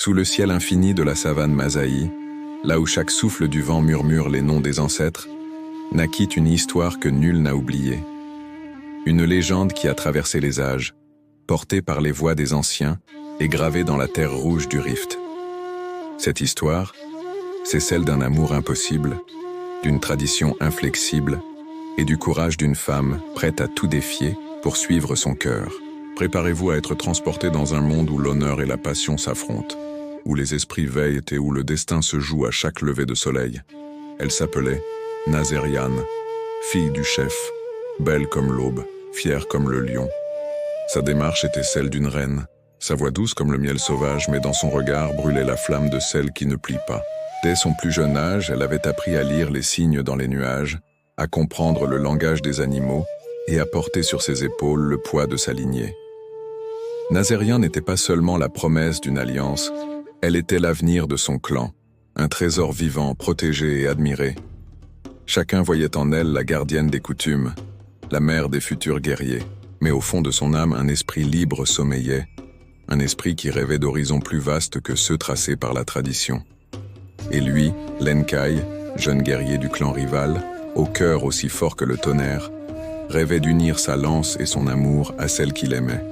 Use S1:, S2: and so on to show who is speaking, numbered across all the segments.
S1: Sous le ciel infini de la savane Masaï, là où chaque souffle du vent murmure les noms des ancêtres, naquit une histoire que nul n'a oubliée. Une légende qui a traversé les âges, portée par les voix des anciens et gravée dans la terre rouge du Rift. Cette histoire, c'est celle d'un amour impossible, d'une tradition inflexible et du courage d'une femme prête à tout défier pour suivre son cœur. Préparez-vous à être transporté dans un monde où l'honneur et la passion s'affrontent, où les esprits veillent et où le destin se joue à chaque lever de soleil. Elle s'appelait Nazériane, fille du chef, belle comme l'aube, fière comme le lion. Sa démarche était celle d'une reine, sa voix douce comme le miel sauvage, mais dans son regard brûlait la flamme de celle qui ne plie pas. Dès son plus jeune âge, elle avait appris à lire les signes dans les nuages, à comprendre le langage des animaux et à porter sur ses épaules le poids de sa lignée. Nazériane n'était pas seulement la promesse d'une alliance, elle était l'avenir de son clan, un trésor vivant, protégé et admiré. Chacun voyait en elle la gardienne des coutumes, la mère des futurs guerriers, mais au fond de son âme, un esprit libre sommeillait, un esprit qui rêvait d'horizons plus vastes que ceux tracés par la tradition. Et lui, Lenkai, jeune guerrier du clan rival, au cœur aussi fort que le tonnerre, rêvait d'unir sa lance et son amour à celle qu'il aimait.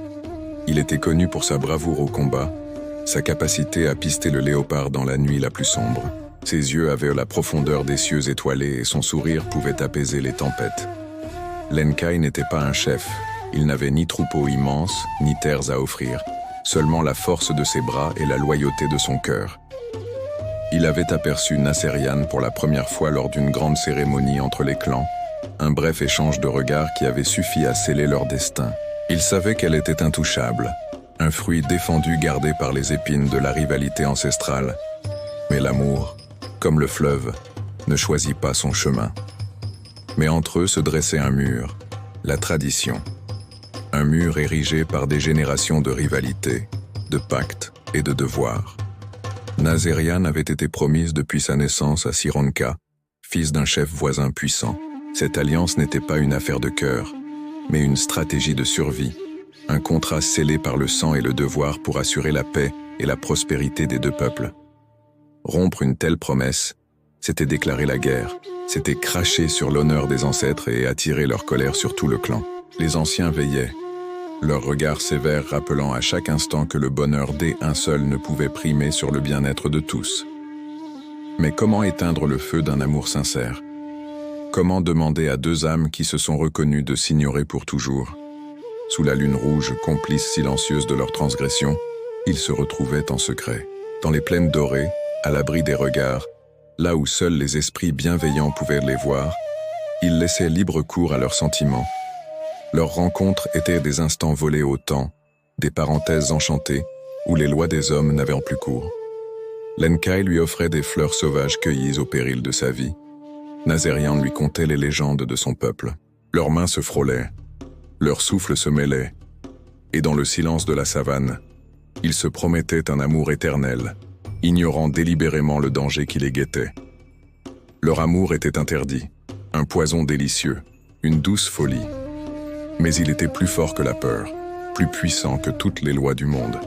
S1: Il était connu pour sa bravoure au combat, sa capacité à pister le léopard dans la nuit la plus sombre. Ses yeux avaient la profondeur des cieux étoilés et son sourire pouvait apaiser les tempêtes. Lenkai n'était pas un chef, il n'avait ni troupeau immense, ni terres à offrir, seulement la force de ses bras et la loyauté de son cœur. Il avait aperçu Nazériane pour la première fois lors d'une grande cérémonie entre les clans, un bref échange de regards qui avait suffi à sceller leur destin. Il savait qu'elle était intouchable, un fruit défendu gardé par les épines de la rivalité ancestrale. Mais l'amour, comme le fleuve, ne choisit pas son chemin. Mais entre eux se dressait un mur, la tradition. Un mur érigé par des générations de rivalité, de pactes et de devoirs. Nazériane avait été promise depuis sa naissance à Sironka, fils d'un chef voisin puissant. Cette alliance n'était pas une affaire de cœur, mais une stratégie de survie, un contrat scellé par le sang et le devoir pour assurer la paix et la prospérité des deux peuples. Rompre une telle promesse, c'était déclarer la guerre, c'était cracher sur l'honneur des ancêtres et attirer leur colère sur tout le clan. Les anciens veillaient, leur regard sévère rappelant à chaque instant que le bonheur d'un seul ne pouvait primer sur le bien-être de tous. Mais comment éteindre le feu d'un amour sincère? Comment demander à deux âmes qui se sont reconnues de s'ignorer pour toujours? Sous la lune rouge, complice silencieuse de leur transgression, ils se retrouvaient en secret. Dans les plaines dorées, à l'abri des regards, là où seuls les esprits bienveillants pouvaient les voir, ils laissaient libre cours à leurs sentiments. Leurs rencontres étaient des instants volés au temps, des parenthèses enchantées, où les lois des hommes n'avaient plus cours. Lenkai lui offrait des fleurs sauvages cueillies au péril de sa vie. Nazériane lui contait les légendes de son peuple. Leurs mains se frôlaient, leurs souffles se mêlaient, et dans le silence de la savane, ils se promettaient un amour éternel, ignorant délibérément le danger qui les guettait. Leur amour était interdit, un poison délicieux, une douce folie. Mais il était plus fort que la peur, plus puissant que toutes les lois du monde.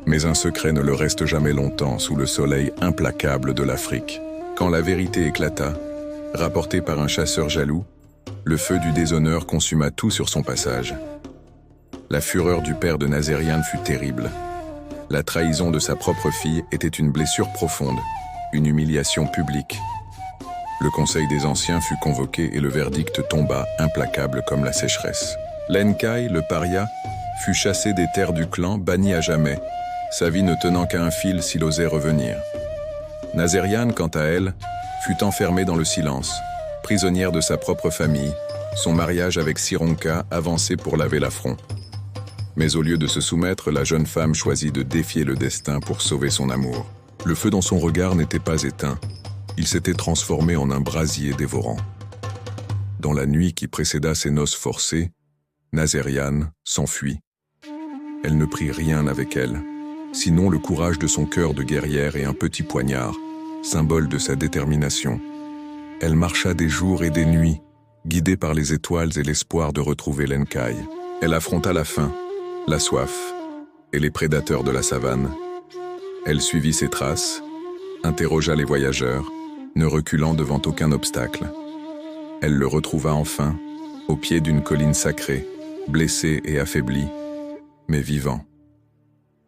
S1: Mais un secret ne le reste jamais longtemps sous le soleil implacable de l'Afrique. Quand la vérité éclata, rapportée par un chasseur jaloux, le feu du déshonneur consuma tout sur son passage. La fureur du père de Nazériane fut terrible. La trahison de sa propre fille était une blessure profonde, une humiliation publique. Le conseil des anciens fut convoqué et le verdict tomba implacable comme la sécheresse. Lenkai, le paria, fut chassé des terres du clan, banni à jamais, sa vie ne tenant qu'à un fil s'il osait revenir. Nazériane, quant à elle, fut enfermée dans le silence, prisonnière de sa propre famille, son mariage avec Sironka avancé pour laver l'affront. Mais au lieu de se soumettre, la jeune femme choisit de défier le destin pour sauver son amour. Le feu dans son regard n'était pas éteint. Il s'était transformé en un brasier dévorant. Dans la nuit qui précéda ses noces forcées, Nazériane s'enfuit. Elle ne prit rien avec elle, sinon le courage de son cœur de guerrière et un petit poignard, symbole de sa détermination. Elle marcha des jours et des nuits, guidée par les étoiles et l'espoir de retrouver Lenkai. Elle affronta la faim, la soif et les prédateurs de la savane. Elle suivit ses traces, interrogea les voyageurs, ne reculant devant aucun obstacle. Elle le retrouva enfin, au pied d'une colline sacrée, blessé et affaibli, mais vivant.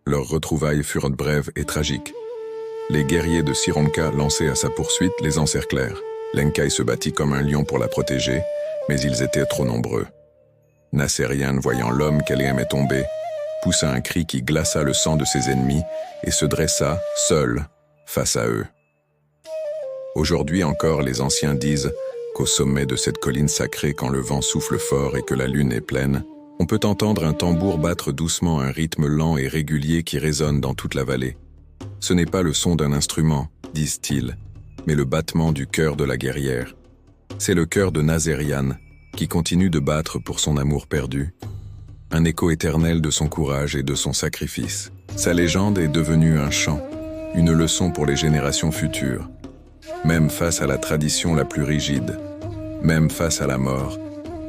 S1: Leurs retrouvailles furent brèves et tragiques. Les guerriers de Sironka, lancés à sa poursuite, les encerclèrent. Lenkai se battit comme un lion pour la protéger, mais ils étaient trop nombreux. Nassériane, voyant l'homme qu'elle aimait tomber, poussa un cri qui glaça le sang de ses ennemis et se dressa, seul, face à eux. Aujourd'hui encore, les anciens disent qu'au sommet de cette colline sacrée, quand le vent souffle fort et que la lune est pleine, on peut entendre un tambour battre doucement un rythme lent et régulier qui résonne dans toute la vallée. Ce n'est pas le son d'un instrument, disent-ils, mais le battement du cœur de la guerrière. C'est le cœur de Nassériane, qui continue de battre pour son amour perdu, un écho éternel de son courage et de son sacrifice. Sa légende est devenue un chant, une leçon pour les générations futures. Même face à la tradition la plus rigide, même face à la mort,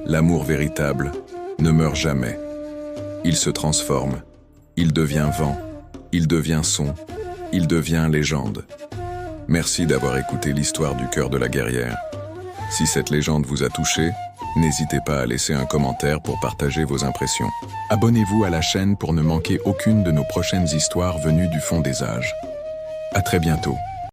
S1: l'amour véritable ne meurt jamais. Il se transforme, il devient vent, il devient son, il devient légende. Merci d'avoir écouté l'histoire du cœur de la guerrière. Si cette légende vous a touché, n'hésitez pas à laisser un commentaire pour partager vos impressions. Abonnez-vous à la chaîne pour ne manquer aucune de nos prochaines histoires venues du fond des âges. À très bientôt.